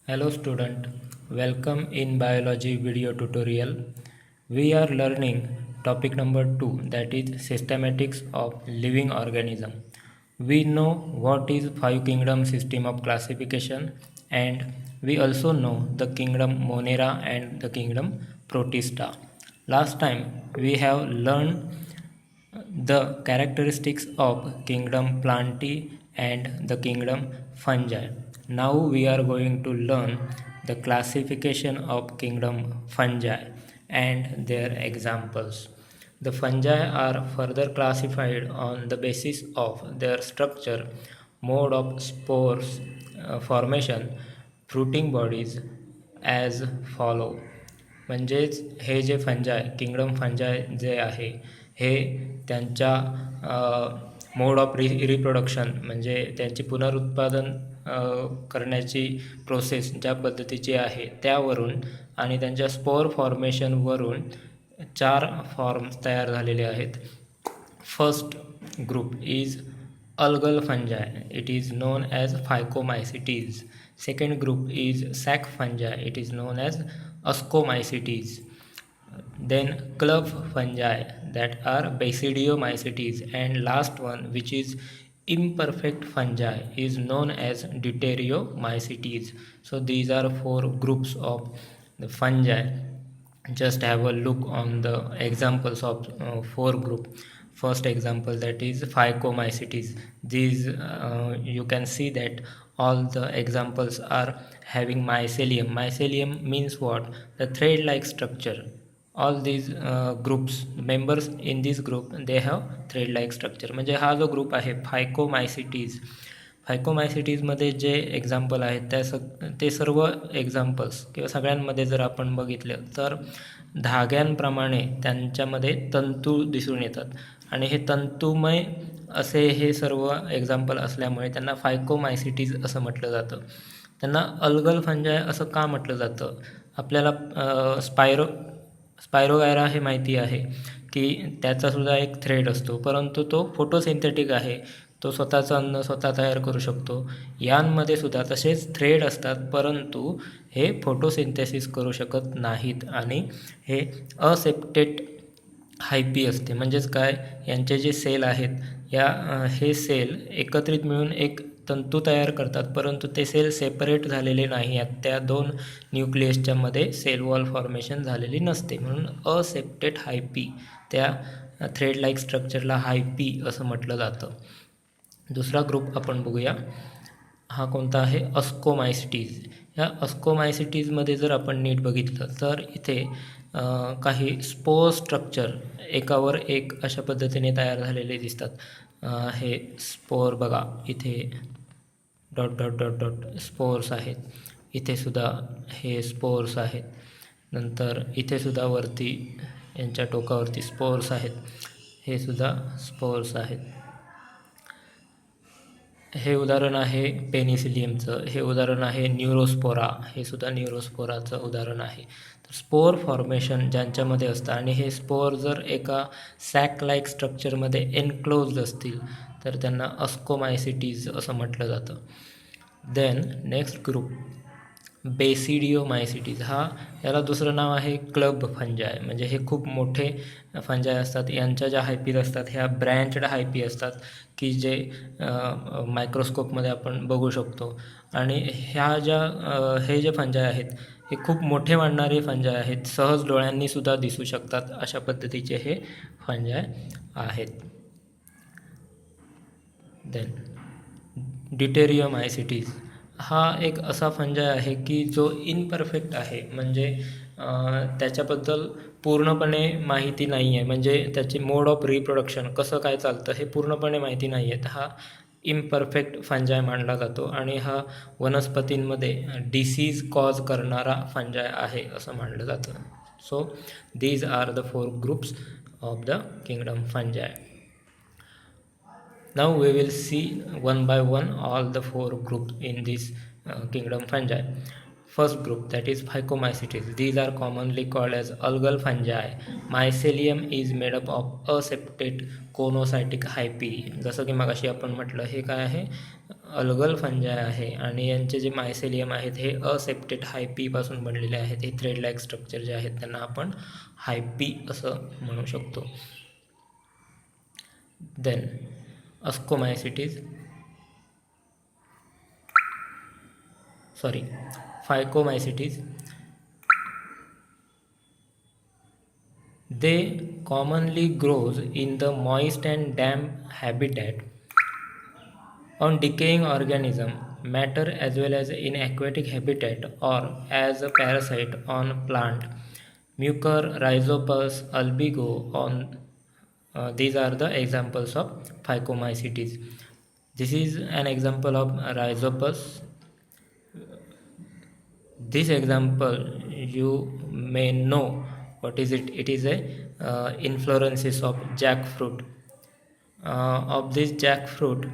Hello student, welcome in biology video tutorial. We are learning topic number 2, that is systematics of living organism. We know what is five kingdom system of classification, and we also know the kingdom Monera and the kingdom Protista. Last time we have learned the characteristics of kingdom Plantae and the kingdom Fungi. Now we are going to learn the classification of kingdom Fungi and their examples. The fungi are further classified on the basis of their structure, mode of spores formation, fruiting bodies as follow. म्हणजेच हे जे फंजाय kingdom फंजाय जे आहे हे त्यांच्या mode of reproduction म्हणजे त्यांची पुनरुत्पादन करण्याची process ज्या पद्धतीची आहे त्यावरून आणि त्यांच्या स्पोर फॉर्मेशनवरून चार फॉर्म्स तयार झालेले आहेत. First group is algal fungi. It is known as Phycomycetes. Second group is sac fungi. It is known as Ascomycetes. Then club fungi, that are Basidiomycetes. And last one, which is imperfect fungi, is known as Deuteriomycetes. So these are four groups of the fungi. Just have a look on the examples of four group. First example, that is Phycomycetes. These you can see that all the examples are having mycelium. Mycelium means what? The thread like structure. All these groups, members in this group, they have thread like structure. म्हणजे हा जो group आहे फायकोमायसिटीज, फायकोमायसिटीजमध्ये जे example आहेत ते सर्व examples किंवा सगळ्यांमध्ये जर आपण बघितलं तर धाग्यांप्रमाणे त्यांच्यामध्ये तंतू दिसून येतात आणि हे तंतुमय असे हे सर्व एक्झाम्पल असल्यामुळे त्यांना फायकोमायसिटीज असं म्हटलं जातं. त्यांना अल्गल फंजाय असं का म्हटलं जातं? आपल्याला स्पायरोगायरा हे माहिती आहे की त्याचासुद्धा एक थ्रेड असतो, परंतु तो फोटोसिंथेटिक आहे. तो स्वतःचं अन्न स्वतः तयार करू शकतो. यांमध्ये सुद्धा तसेच थ्रेड असतात, परंतु हे फोटोसिंथेसिस करू शकत नाहीत आणि हे असेप्टेड हायपी असते. म्हणजेच काय, यांचे जे सेल आहेत हे सेल एकत्रित मिळून एक तंतू तयार करतात, परंतु ते सेल सेपरेट झालेले नाही आहेत. त्या दोन न्यूक्लियसच्या मध्ये सेल वॉल फॉर्मेशन झालेली नसते, म्हणून असेप्टेड हायपी, त्या थ्रेड लाईक स्ट्रक्चरला हायपी असं म्हटलं जातं. दुसरा ग्रुप आपण बघूया, हा कोणता आहे? अस्कोमायसिटीज. या अस्कोमायसिटीजमध्ये जर आपण नीट बघितलं तर इथे काही स्पोर स्ट्रक्चर एकावर एक अशा पद्धतीने तयार झालेले दिसतात. हे स्पोर बघा, इथे dot dot dot dot spores आहेत. इथे सुद्धा हे स्पोर्स आहेत. नंतर इथे सुद्धा वरती यांच्या टोकावरती स्पोर्स आहेत. हे सुद्धा स्पोर्स आहेत. हे उदाहरण आहे पेनिसिलियमचं. हे उदाहरण आहे न्यूरोस्पोरा. हे सुद्धा न्यूरोस्पोराचं उदाहरण आहे. तर स्पोर फॉर्मेशन ज्यांच्यामध्ये असतं आणि हे स्पोर जर एका सॅक लाईक स्ट्रक्चरमध्ये एनक्लोज्ड असतील तर त्यांना अस्कोमायसिटीज असं म्हटलं जातं. Then next group basidiomycetes. याला दुसरं नाव आहे क्लब फंजाय. म्हणजे हे खूप मोठे फंजाय असतात. यांच्या ज्या हायपीज असतात ह्या ब्रँचड हायपी असतात की जे मायक्रोस्कोपमध्ये आपण बघू शकतो. आणि हे जे फंजाय आहेत हे खूप मोठे वाढणारे फंजाय आहेत. सहज डोळ्यांनी सुद्धा दिसू शकतात. अशा पद्धतीचे हे फंजाय आहेत. देन ड्यूटेरियोमायसिटीज. हा एक असा फंजाय आहे की जो इनपरफेक्ट आहे. म्हणजे त्याच्याबद्दल पूर्णपणे माहिती नाही आहे. म्हणजे त्याचे मोड ऑफ रिप्रोडक्शन कसं काय चालतं हे पूर्णपणे माहिती नाही आहे. हा इम्परफेक्ट फंजाय मानला जातो आणि हा वनस्पतींमध्ये डिसीज कॉज करणारा फंजाय आहे असं मानलं जातं. So these are the four groups of the kingdom fungi. Now we will see one by one all the four groups in this kingdom fungi. First group, that is Phycomycetes. These are commonly called as algal fungi. Mycelium is made up of aseptate conocytic hyphae. जसं की मगाशी आपण म्हटलं हे काय आहे, algal फंजाय आहे आणि यांचे जे मायसेलियम आहेत हे असेप्टेड हायपी पासून बनलेले आहेत. हे थ्रेड लाईक स्ट्रक्चर जे आहेत त्यांना आपण हायपी असं म्हणू शकतो. Then फायकोमायसिटीज. They commonly grows in the moist and damp habitat on decaying organism matter as well as in aquatic habitat or as a parasite on plant. Mucor, Rhizopus, Albigo on these are the examples of Phycomycetes. This is an example of Rhizopus. This example you may know what is it. It is a inflorescence of jackfruit. Of this jackfruit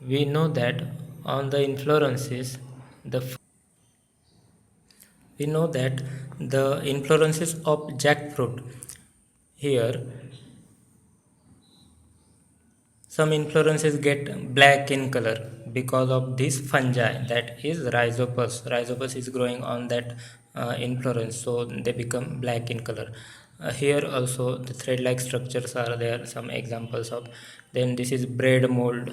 we know that on the inflorescences of jackfruit, here some inflorescences get black in color because of this fungi, that is Rhizopus. Rhizopus is growing on that inflorescence, so they become black in color. Here also the thread like structures are there, some examples of. Then this is bread mold.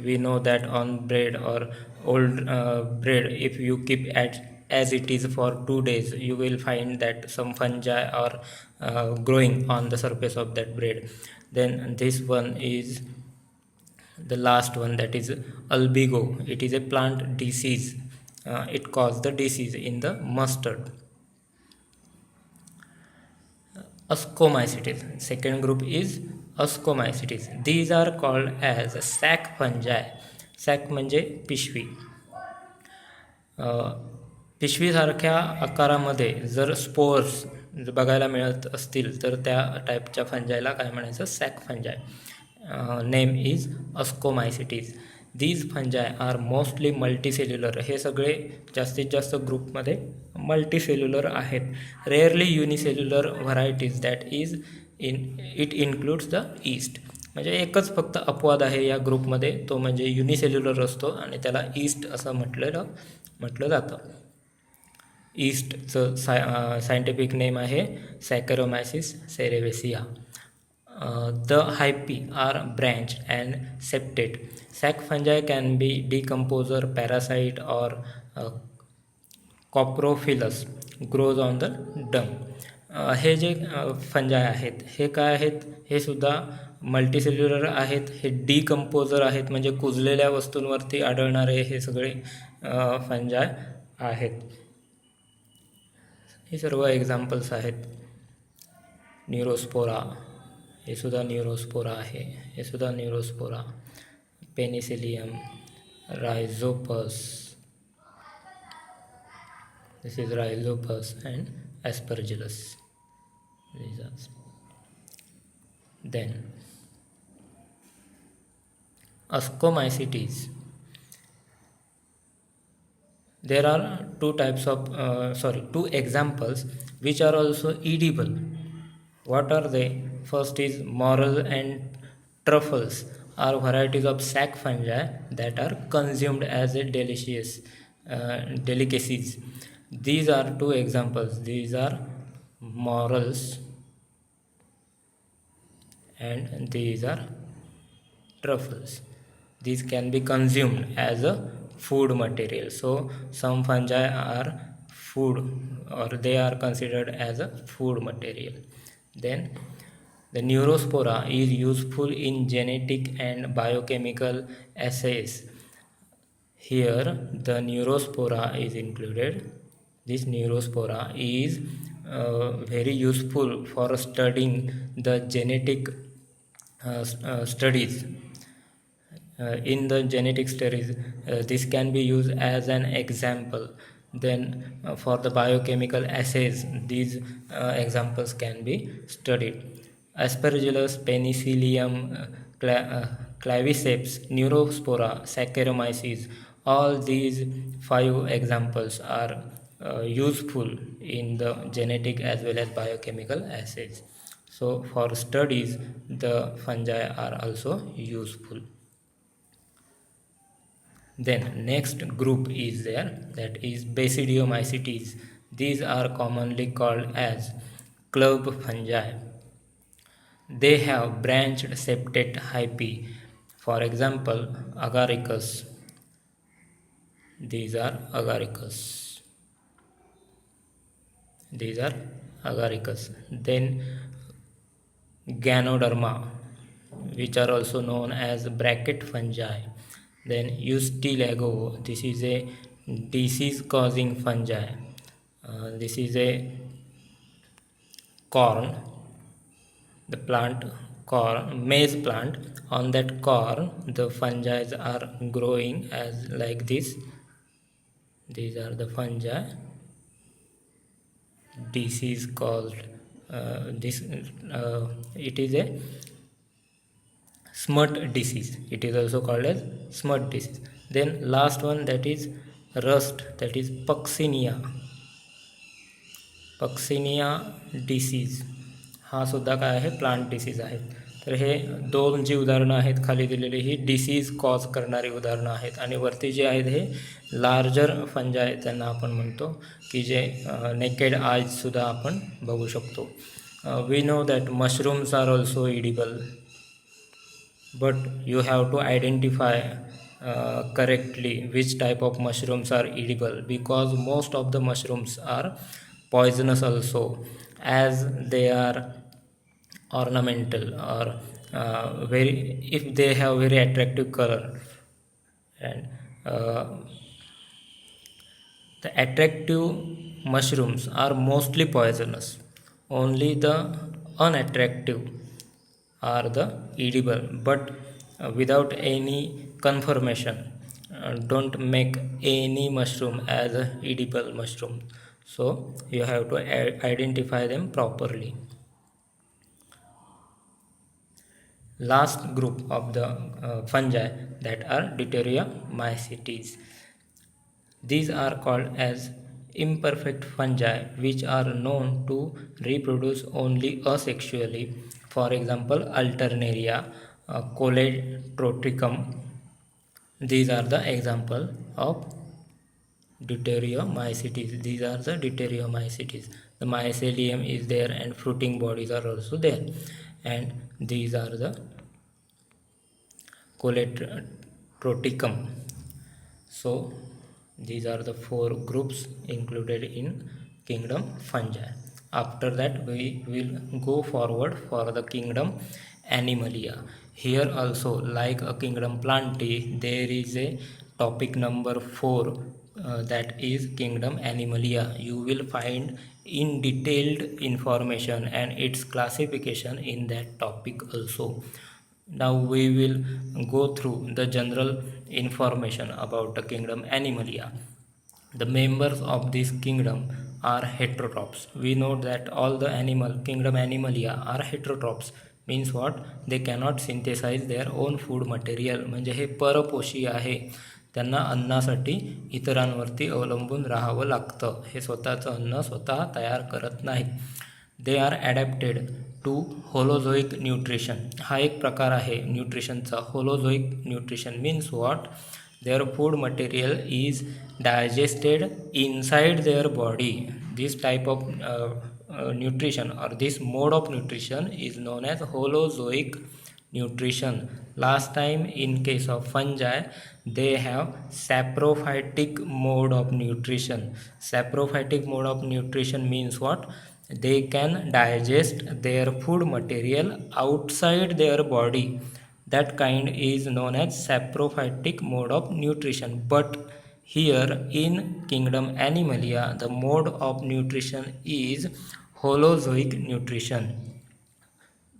We know that on bread or old bread, if you keep as it is for 2 days, you will find that some fungi are growing on the surface of that bread. Then this one is the last one, that is albigo. It is a plant disease. It caused the disease in the mustard. Ascomycetes. Second group is Ascomycetes. These are called as sac fungi. Sac म्हणजे पिशवी. पिशवीसारख्या आकारामध्ये जर spores बघायला मिळत असतील तर त्या टाईपच्या फंजायला काय म्हणायचं, sac fungi. Name is ascomycetes. These fungi are mostly multicellular. हे सगळे जास्तीत जास्त ग्रुपमध्ये मल्टीसेल्युलर आहेत. Rarely unicellular varieties, that is it includes the yeast. म्हणजे एकच फक्त अपवाद आहे या ग्रुपमध्ये, तो म्हणजे युनिसेल्युलर असतो आणि त्याला ईस्ट असं म्हटलं जातं. ईस्टचं सायंटिफिक नेम आहे सॅकॅरोमायसिस सेरेवेसिया. The hyphae are branched and septate. Sac fungi can be decomposer, parasite or coprophilous, grows on the dung. हे जे फंजाय आहेत हे काय आहेत, हे सुद्धा मल्टीसेल्युलर आहेत. हे डिकम्पोजर आहेत, म्हणजे कुजलेल्या वस्तूंवरती आढळणारे हे सगळे फंजाय आहेत. हे सर्व एक्झाम्पल्स आहेत. न्यूरोस्पोरा, हे सुद्धा न्यूरोस्पोरा आहे. हे सुद्धा neurospora. Penicillium, rhizopus, this is rhizopus and aspergillus. Then Ascomycetes. There are two examples which are also edible. What are they? First is morel and truffles are varieties of sac fungi that are consumed as a delicacies. These are two examples. These are morels and these are truffles. These can be consumed as a food material. So some fungi are food, or they are considered as a food material. Then the Neurospora is useful in genetic and biochemical assays. Here the Neurospora is included. This Neurospora is very useful for studying the genetic studies. In the genetic studies, this can be used as an example. Then for the biochemical assays, these examples can be studied. Aspergillus, Penicillium, Claviceps, Neurospora, Saccharomyces, all these 5 examples are useful in the genetic as well as biochemical assays. So for studies, the fungi are also useful. Then next group is there, that is Basidiomycetes. These are commonly called as club fungi. They have branched septate hyphae. For example, agaricus. These are agaricus. These are agaricus. Then Ganoderma, which are also known as bracket fungi. Then Ustilago, this is a disease causing fungi. This is a corn, the plant corn, maize plant. On that corn the fungi are growing as like this. These are the fungi. Disease caused it is a smut disease. It is also called as smut disease. Then last one, that is rust, that is Puccinia disease. हा सुद्धा काय आहे, plant disease आहे. तर हे दोन जी उदाहरणं आहेत खाली दिलेली ही डिसीज कॉज करणारी उदाहरणं आहेत. आणि वरती जे आहेत हे लार्जर फंजाय त्यांना आपण म्हणतो, की जे नेकेड आयजसुद्धा आपण बघू शकतो. We know that mushrooms are also edible, but you have to identify correctly which type of mushrooms are edible, because most of the mushrooms are poisonous also, as they are ornamental or if they have very attractive color. And the attractive mushrooms are mostly poisonous. Only the unattractive are the edible, but without any confirmation, don't make any mushroom as a edible mushroom. So you have to identify them properly. Last group of the fungi, that are Deuteriomycetes. These are called as imperfect fungi, which are known to reproduce only asexually. For example, Alternaria, Coledotricum. These are the example of Deuteriomycetes. These are the Deuteriomycetes. The mycelium is there and fruiting bodies are also there. And these are the Coledotricum. So these are the 4 groups included in kingdom fungi. After that we will go forward for the kingdom Animalia. Here also, like a kingdom Plantae, there is a topic number 4, that is kingdom Animalia. You will find in detailed information and its classification in that topic also. Now we will go through the general information about the kingdom Animalia. The members of this kingdom are heterotrophs. We know that all the kingdom Animalia are heterotrophs. Means what? They cannot synthesize their own food material. म्हणजे हे परपोषी आहे, त्यांना अन्नासाठी इतरांवरती अवलंबून राहावं लागतं. हे स्वतःचं अन्न स्वतः तयार करत नाहीत. They are adapted to holozoic nutrition. हा एक प्रकार आहे न्यूट्रिशनचा. Holozoic nutrition means what? Their food material is digested inside their body. This type of nutrition, or this mode of nutrition, is known as holozoic nutrition. Last time, in case of fungi, they have saprophytic mode of nutrition. Saprophytic mode of nutrition means what? They can digest their food material outside their body. That kind is known as saprophytic mode of nutrition. But here in kingdom Animalia, the mode of nutrition is holozoic nutrition.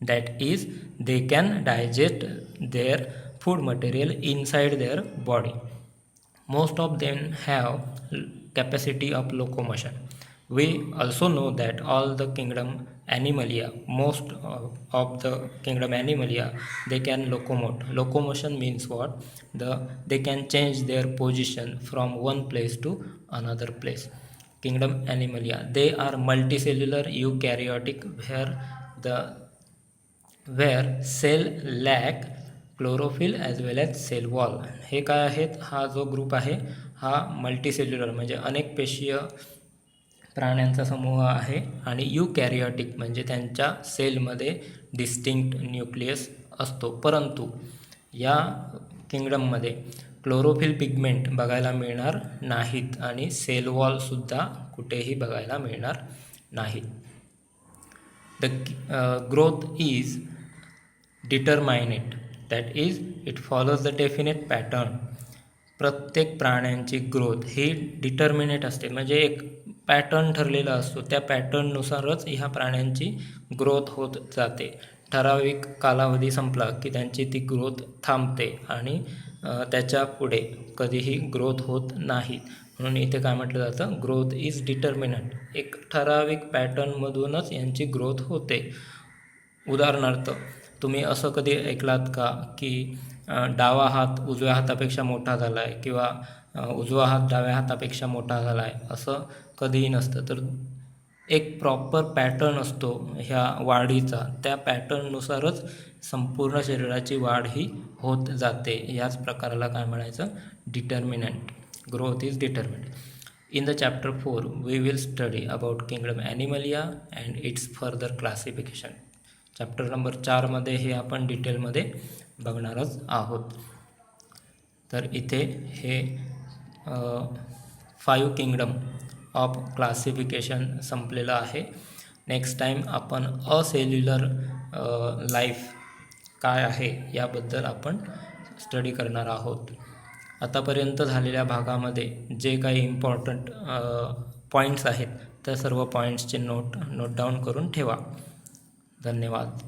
That is, they can digest their food material inside their body. Most of them have capacity of locomotion. We also know that all the kingdom Animalia, most of the kingdom Animalia, they can locomote. Locomotion means what? They can change their position from one place to another place. Kingdom Animalia, they are multicellular eukaryotic, where cell lack chlorophyll as well as cell wall. हे काय आहेत? हा जो group आहे हा multicellular म्हणजे अनेक पेशीय प्राण्यांचा समूह आहे. आणि युकॅरियोटिक म्हणजे त्यांच्या सेलमध्ये डिस्टिंक्ट न्यूक्लियस असतो. परंतु या किंगडममध्ये क्लोरोफिल पिगमेंट बघायला मिळणार नाहीत आणि सेल वॉलसुद्धा कुठेही बघायला मिळणार नाहीत. The growth is determinate, that is it follows the definite pattern. प्रत्येक प्राण्यांची ग्रोथ ही डिटर्मिनेट असते म्हणजे एक पॅटर्न ठरलेला असतो. त्या पॅटर्ननुसारच ह्या प्राण्यांची ग्रोथ होत जाते. ठराविक कालावधी संपला की त्यांची ती ग्रोथ थांबते आणि त्याच्या पुढे कधीही ग्रोथ होत नाही. म्हणून इथे काय म्हटलं जातं? Growth is determinant. एक ठराविक पॅटर्नमधूनच यांची ग्रोथ होते. उदाहरणार्थ तुम्ही असं कधी ऐकलात का की डावा हात उजव्या हातापेक्षा मोठा झाला आहे किंवा उजवा हात डाव्या हातापेक्षा मोठा झाला आहे? असं कधीही नसतं. तर एक प्रॉपर पॅटर्न असतो ह्या वाढीचा. त्या पॅटर्ननुसारच संपूर्ण शरीराची वाढ ही होत जाते. याच प्रकाराला काय म्हणायचं? Determinant. Growth is determinant. In the chapter 4 we will study about kingdom Animalia and its further classification. Chapter number 4 मध्ये हे आपण डिटेलमध्ये बघणारच आहोत. तर इथे हे 5 किंगडम ऑफ क्लासिफिकेशन संपलेलं आहे. नेक्स्ट टाईम आपण असेल्युलर लाईफ काय आहे याबद्दल आपण स्टडी करणार आहोत. आतापर्यंत झालेल्या भागामध्ये जे काही इम्पॉर्टंट पॉईंट्स आहेत त्या सर्व पॉईंट्सचे नोट डाऊन करून ठेवा. धन्यवाद.